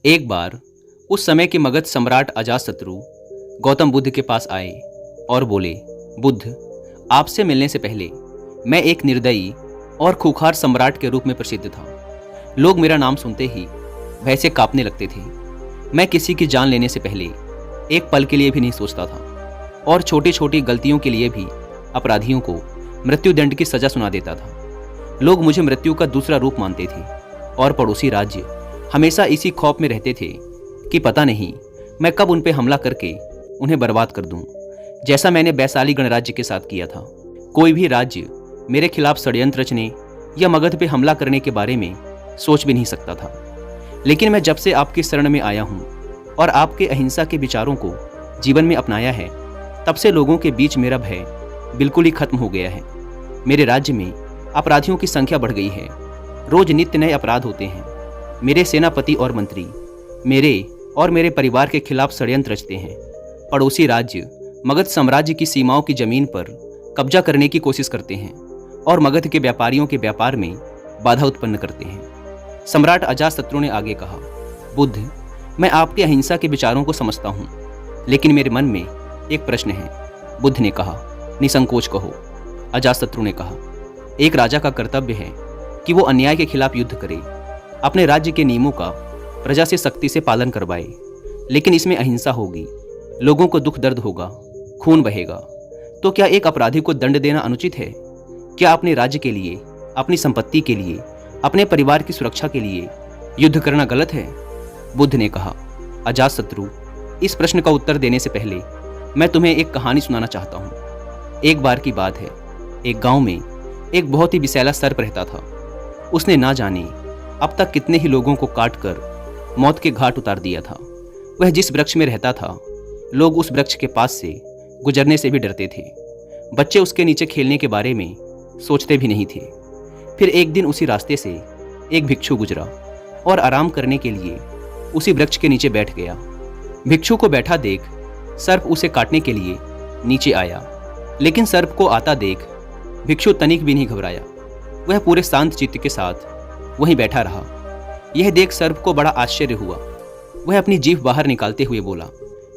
एक बार उस समय के मगध सम्राट अजातशत्रु गौतम बुद्ध के पास आए और बोले, बुद्ध, आपसे मिलने से पहले मैं एक निर्दयी और खूंखार सम्राट के रूप में प्रसिद्ध था। लोग मेरा नाम सुनते ही भय से कांपने लगते थे। मैं किसी की जान लेने से पहले एक पल के लिए भी नहीं सोचता था और छोटी छोटी गलतियों के लिए भी अपराधियों को मृत्युदंड की सजा सुना देता था। लोग मुझे मृत्यु का दूसरा रूप मानते थे और पड़ोसी राज्य हमेशा इसी खौफ में रहते थे कि पता नहीं मैं कब उन पर हमला करके उन्हें बर्बाद कर दूं, जैसा मैंने वैशाली गणराज्य के साथ किया था। कोई भी राज्य मेरे खिलाफ षड्यंत्र रचने या मगध पे हमला करने के बारे में सोच भी नहीं सकता था। लेकिन मैं जब से आपकी शरण में आया हूँ और आपके अहिंसा के विचारों को जीवन में अपनाया है, तब से लोगों के बीच मेरा भय बिल्कुल ही खत्म हो गया है। मेरे राज्य में अपराधियों की संख्या बढ़ गई है। रोज नित्य नए अपराध होते हैं। मेरे सेनापति और मंत्री मेरे और मेरे परिवार के खिलाफ षड्यंत्र रचते हैं। पड़ोसी राज्य मगध साम्राज्य की सीमाओं की जमीन पर कब्जा करने की कोशिश करते हैं और मगध के व्यापारियों के व्यापार में बाधा उत्पन्न करते हैं। सम्राट अजातशत्रु ने आगे कहा, बुद्ध, मैं आपके अहिंसा के विचारों को समझता हूँ, लेकिन मेरे मन में एक प्रश्न है। बुद्ध ने कहा, निसंकोच कहो। अजातशत्रु ने कहा, एक राजा का कर्तव्य है कि वो अन्याय के खिलाफ युद्ध करे, अपने राज्य के नियमों का प्रजा से सख्ती से पालन करवाए। लेकिन इसमें अहिंसा होगी, लोगों को दुख दर्द होगा, खून बहेगा। तो क्या एक अपराधी को दंड देना अनुचित है? क्या अपने राज्य के लिए, अपनी संपत्ति के लिए, अपने परिवार की सुरक्षा के लिए युद्ध करना गलत है? बुद्ध ने कहा, अजातशत्रु, इस प्रश्न का उत्तर देने से पहले मैं तुम्हें एक कहानी सुनाना चाहता हूँ। एक बार की बात है, एक गांव में एक बहुत ही विषैला सर्प रहता था। उसने ना जाने अब तक कितने ही लोगों को काट कर मौत के घाट उतार दिया था। वह जिस वृक्ष में रहता था, लोग उस वृक्ष के पास से गुजरने से भी डरते थे। बच्चे उसके नीचे खेलने के बारे में सोचते भी नहीं थे। फिर एक दिन उसी रास्ते से एक भिक्षु गुजरा और आराम करने के लिए उसी वृक्ष के नीचे बैठ गया। भिक्षु को बैठा देख सर्प उसे काटने के लिए नीचे आया, लेकिन सर्प को आता देख भिक्षु तनिक भी नहीं घबराया। वह पूरे शांत चित्त के साथ वहीं बैठा रहा। यह देख सर्प को बड़ा आश्चर्य हुआ। वह अपनी जीभ बाहर निकालते हुए बोला,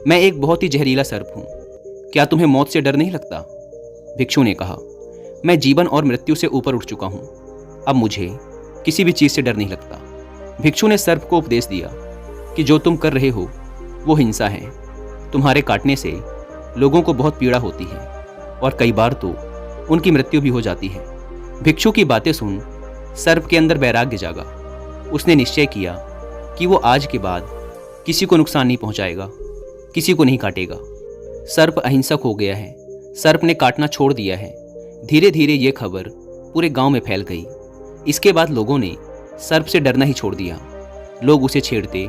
मैं एक बहुत ही जहरीला सर्प हूँ, क्या तुम्हें मौत से डर नहीं लगता? भिक्षु ने कहा, मैं जीवन और मृत्यु से ऊपर उठ चुका हूँ, अब मुझे किसी भी चीज़ से डर नहीं लगता। भिक्षु ने सर्प को उपदेश दिया कि जो तुम कर रहे हो वो हिंसा है। तुम्हारे काटने से लोगों को बहुत पीड़ा होती है और कई बार तो उनकी मृत्यु भी हो जाती है। भिक्षु की बातें सुन सर्प के अंदर वैराग्य जागा। उसने निश्चय किया कि वो आज के बाद किसी को नुकसान नहीं पहुंचाएगा, किसी को नहीं काटेगा। सर्प अहिंसक हो गया है। सर्प ने काटना छोड़ दिया है। धीरे धीरे ये खबर पूरे गांव में फैल गई। इसके बाद लोगों ने सर्प से डरना ही छोड़ दिया। लोग उसे छेड़ते,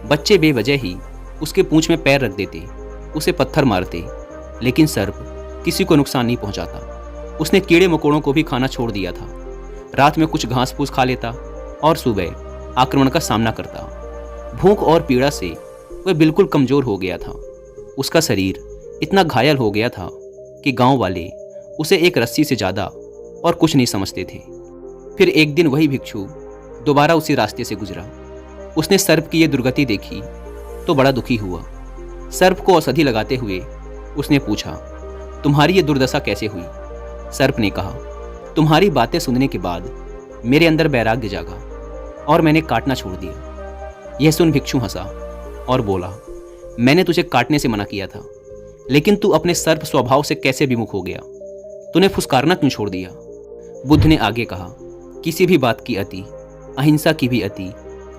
बच्चे बेवजह ही उसके पूंछ में पैर रख देते, उसे पत्थर मारते, लेकिन सर्प किसी को नुकसान नहीं पहुंचाता। उसने कीड़े मकोड़ों को भी खाना छोड़ दिया था। रात में कुछ घास फूस खा लेता और सुबह आक्रमण का सामना करता। भूख और पीड़ा से वह बिल्कुल कमजोर हो गया था। उसका शरीर इतना घायल हो गया था कि गांव वाले उसे एक रस्सी से ज़्यादा और कुछ नहीं समझते थे। फिर एक दिन वही भिक्षु दोबारा उसी रास्ते से गुजरा। उसने सर्प की ये दुर्गति देखी तो बड़ा दुखी हुआ। सर्प को औषधि लगाते हुए उसने पूछा, तुम्हारी ये दुर्दशा कैसे हुई? सर्प ने कहा, तुम्हारी बातें सुनने के बाद मेरे अंदर वैराग्य जागा और मैंने काटना छोड़ दिया। यह सुन भिक्षु हंसा और बोला, मैंने तुझे काटने से मना किया था, लेकिन तू अपने सर्प स्वभाव से कैसे विमुख हो गया? तूने फुसकारना क्यों छोड़ दिया? बुद्ध ने आगे कहा, किसी भी बात की अति, अहिंसा की भी अति,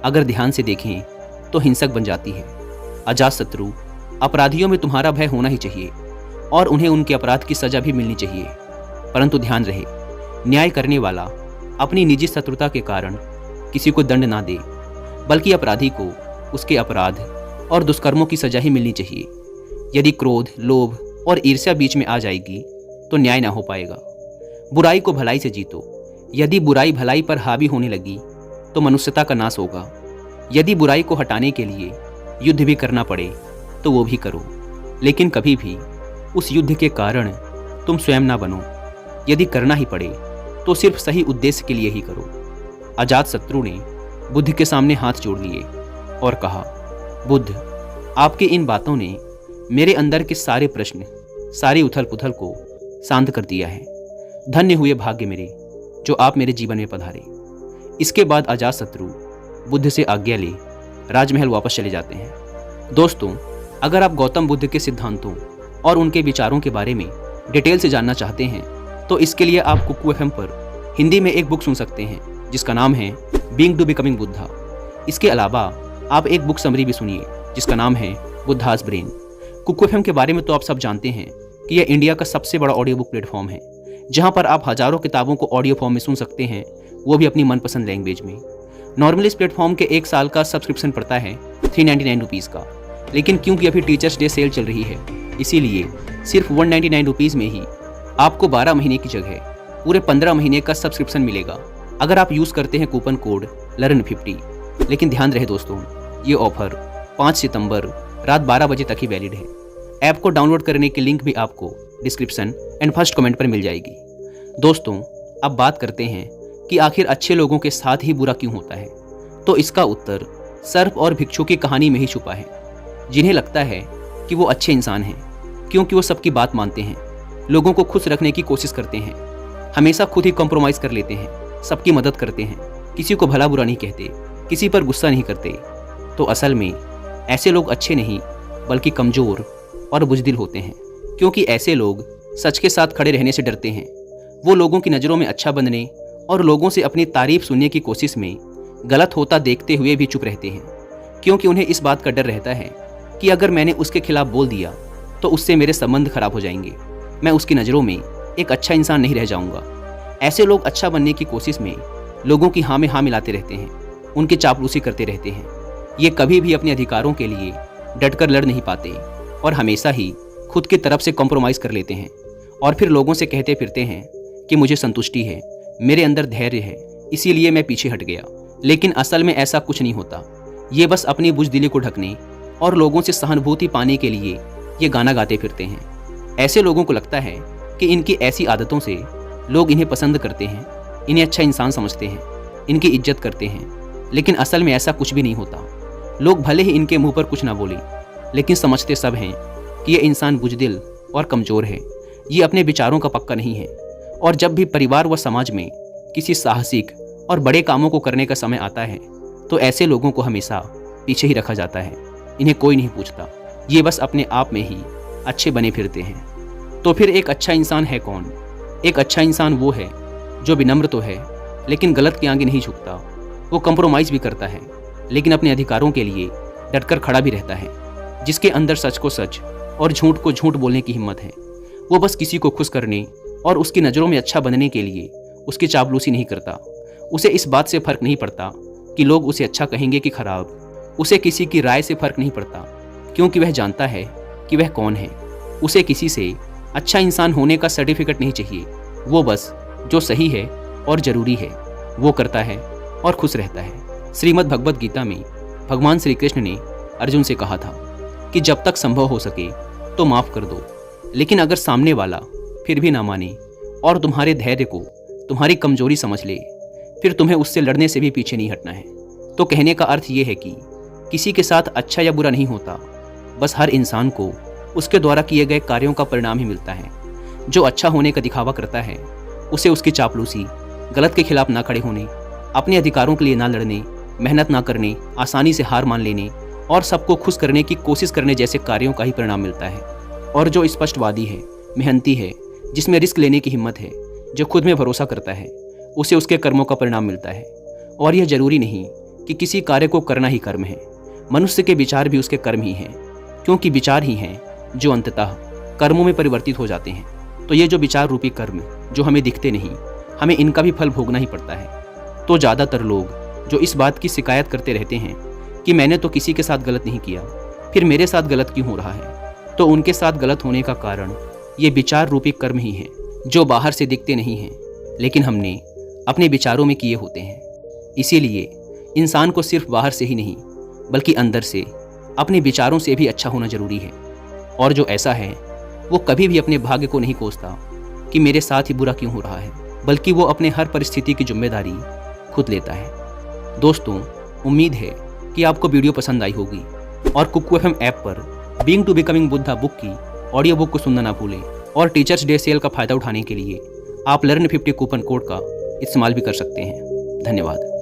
अगर ध्यान से देखें तो हिंसक बन जाती है। अजातशत्रु, अपराधियों में तुम्हारा भय होना ही चाहिए और उन्हें उनके अपराध की सजा भी मिलनी चाहिए, परंतु ध्यान रहे, न्याय करने वाला अपनी निजी शत्रुता के कारण किसी को दंड ना दे, बल्कि अपराधी को उसके अपराध और दुष्कर्मों की सजा ही मिलनी चाहिए। यदि क्रोध, लोभ और ईर्ष्या बीच में आ जाएगी तो न्याय ना हो पाएगा। बुराई को भलाई से जीतो। यदि बुराई भलाई पर हावी होने लगी तो मनुष्यता का नाश होगा। यदि बुराई को हटाने के लिए युद्ध भी करना पड़े तो वो भी करो, लेकिन कभी भी उस युद्ध के कारण तुम स्वयं ना बनो। यदि करना ही पड़े तो सिर्फ सही उद्देश्य के लिए ही करो। अजातशत्रु ने बुद्ध के सामने हाथ जोड़ लिए और कहा, बुद्ध, आपकी इन बातों ने मेरे अंदर के सारे प्रश्न, सारी उथल पुथल को शांत कर दिया है। धन्य हुए भाग्य मेरे जो आप मेरे जीवन में पधारे। इसके बाद अजातशत्रु बुद्ध से आज्ञा ले राजमहल वापस चले जाते हैं। दोस्तों, अगर आप गौतम बुद्ध के सिद्धांतों और उनके विचारों के बारे में डिटेल से जानना चाहते हैं तो इसके लिए आप कुकू FM पर हिंदी में एक बुक सुन सकते हैं जिसका नाम है बीइंग टू बिकमिंग बुद्धा। इसके अलावा आप एक बुक समरी भी सुनिए जिसका नाम है बुद्धास ब्रेन। कुकू FM के बारे में तो आप सब जानते हैं कि यह इंडिया का सबसे बड़ा ऑडियो बुक प्लेटफॉर्म है जहां पर आप हजारों किताबों को ऑडियो फॉर्म में सुन सकते हैं, वो भी अपनी मनपसंद लैंग्वेज में। नॉर्मली इस प्लेटफॉर्म के 1 साल का सब्सक्रिप्शन पड़ता है 399 रुपीज़ का, लेकिन क्योंकि अभी टीचर्स डे सेल चल रही है इसीलिए सिर्फ 199 रुपीज़ में ही आपको 12 महीने की जगह पूरे 15 महीने का सब्सक्रिप्शन मिलेगा अगर आप यूज़ करते हैं कूपन कोड LEARN50। लेकिन ध्यान रहे दोस्तों, ये ऑफर 5 सितंबर रात 12 बजे तक ही वैलिड है। ऐप को डाउनलोड करने की लिंक भी आपको डिस्क्रिप्शन एंड फर्स्ट कमेंट पर मिल जाएगी। दोस्तों, अब बात करते हैं कि आखिर अच्छे लोगों के साथ ही बुरा क्यों होता है। तो इसका उत्तर सर्प और भिक्षु की कहानी में ही छुपा है, जिन्हें लगता है कि वो अच्छे इंसान हैं क्योंकि वो सबकी बात मानते हैं, लोगों को खुश रखने की कोशिश करते हैं, हमेशा खुद ही कॉम्प्रोमाइज़ कर लेते हैं, सबकी मदद करते हैं, किसी को भला बुरा नहीं कहते, किसी पर गुस्सा नहीं करते। तो असल में ऐसे लोग अच्छे नहीं बल्कि कमज़ोर और बुज़दिल होते हैं, क्योंकि ऐसे लोग सच के साथ खड़े रहने से डरते हैं। वो लोगों की नज़रों में अच्छा बनने और लोगों से अपनी तारीफ सुनने की कोशिश में गलत होता देखते हुए भी चुप रहते हैं, क्योंकि उन्हें इस बात का डर रहता है कि अगर मैंने उसके खिलाफ बोल दिया तो उससे मेरे संबंध खराब हो जाएंगे, मैं उसकी नज़रों में एक अच्छा इंसान नहीं रह जाऊंगा। ऐसे लोग अच्छा बनने की कोशिश में लोगों की हाँ में हाँ मिलाते रहते हैं, उनकी चापलूसी करते रहते हैं। ये कभी भी अपने अधिकारों के लिए डटकर लड़ नहीं पाते और हमेशा ही खुद की तरफ से कॉम्प्रोमाइज़ कर लेते हैं और फिर लोगों से कहते फिरते हैं कि मुझे संतुष्टि है, मेरे अंदर धैर्य है, इसीलिए मैं पीछे हट गया। लेकिन असल में ऐसा कुछ नहीं होता। ये बस अपनी बुज़दिली को ढकने और लोगों से सहानुभूति पाने के लिए ये गाना गाते फिरते हैं। ऐसे लोगों को लगता है कि इनकी ऐसी आदतों से लोग इन्हें पसंद करते हैं, इन्हें अच्छा इंसान समझते हैं, इनकी इज्जत करते हैं। लेकिन असल में ऐसा कुछ भी नहीं होता। लोग भले ही इनके मुंह पर कुछ ना बोले, लेकिन समझते सब हैं कि ये इंसान बुज़दिल और कमज़ोर है, ये अपने विचारों का पक्का नहीं है। और जब भी परिवार व समाज में किसी साहसिक और बड़े कामों को करने का समय आता है तो ऐसे लोगों को हमेशा पीछे ही रखा जाता है, इन्हें कोई नहीं पूछता। ये बस अपने आप में ही अच्छे बने फिरते हैं। तो फिर एक अच्छा इंसान है कौन? एक अच्छा इंसान वो है जो विनम्र तो है लेकिन गलत के आगे नहीं झुकता। वो कंप्रोमाइज़ भी करता है लेकिन अपने अधिकारों के लिए डटकर खड़ा भी रहता है, जिसके अंदर सच को सच और झूठ को झूठ बोलने की हिम्मत है। वो बस किसी को खुश करने और उसकी नज़रों में अच्छा बनने के लिए उसकी चापलूसी नहीं करता। उसे इस बात से फ़र्क नहीं पड़ता कि लोग उसे अच्छा कहेंगे कि खराब। उसे किसी की राय से फ़र्क नहीं पड़ता, क्योंकि वह जानता है कि वह कौन है। उसे किसी से अच्छा इंसान होने का सर्टिफिकेट नहीं चाहिए। वो बस जो सही है और ज़रूरी है वो करता है और खुश रहता है। श्रीमद् भगवद गीता में भगवान श्री कृष्ण ने अर्जुन से कहा था कि जब तक संभव हो सके तो माफ़ कर दो, लेकिन अगर सामने वाला फिर भी ना माने और तुम्हारे धैर्य को तुम्हारी कमजोरी समझ ले, फिर तुम्हें उससे लड़ने से भी पीछे नहीं हटना है। तो कहने का अर्थ ये है कि किसी के साथ अच्छा या बुरा नहीं होता, बस हर इंसान को उसके द्वारा किए गए कार्यों का परिणाम ही मिलता है। जो अच्छा होने का दिखावा करता है उसे उसकी चापलूसी, गलत के खिलाफ ना खड़े होने, अपने अधिकारों के लिए ना लड़ने, मेहनत ना करने, आसानी से हार मान लेने और सबको खुश करने की कोशिश करने जैसे कार्यों का ही परिणाम मिलता है। और जो स्पष्टवादी है, मेहनती है, जिसमें रिस्क लेने की हिम्मत है, जो खुद में भरोसा करता है, उसे उसके कर्मों का परिणाम मिलता है। और यह जरूरी नहीं कि किसी कार्य को करना ही कर्म है, मनुष्य के विचार भी उसके कर्म ही हैं, क्योंकि विचार ही हैं जो अंततः कर्मों में परिवर्तित हो जाते हैं। तो ये जो विचार रूपी कर्म जो हमें दिखते नहीं, हमें इनका भी फल भोगना ही पड़ता है। तो ज़्यादातर लोग जो इस बात की शिकायत करते रहते हैं कि मैंने तो किसी के साथ गलत नहीं किया, फिर मेरे साथ गलत क्यों हो रहा है, तो उनके साथ गलत होने का कारण ये विचार रूपी कर्म ही हैं, जो बाहर से दिखते नहीं हैं लेकिन हमने अपने विचारों में किए होते हैं। इसीलिए इंसान को सिर्फ बाहर से ही नहीं बल्कि अंदर से, अपने विचारों से भी अच्छा होना जरूरी है। और जो ऐसा है वो कभी भी अपने भाग्य को नहीं कोसता कि मेरे साथ ही बुरा क्यों हो रहा है, बल्कि वो अपने हर परिस्थिति की जिम्मेदारी खुद लेता है। दोस्तों, उम्मीद है कि आपको वीडियो पसंद आई होगी और कुकू एफएम ऐप पर being to becoming Buddha book की ऑडियो बुक को सुनना ना भूलें। और टीचर्स डे सेल का फ़ायदा उठाने के लिए आप लर्न 50 कूपन कोड का इस्तेमाल भी कर सकते हैं। धन्यवाद।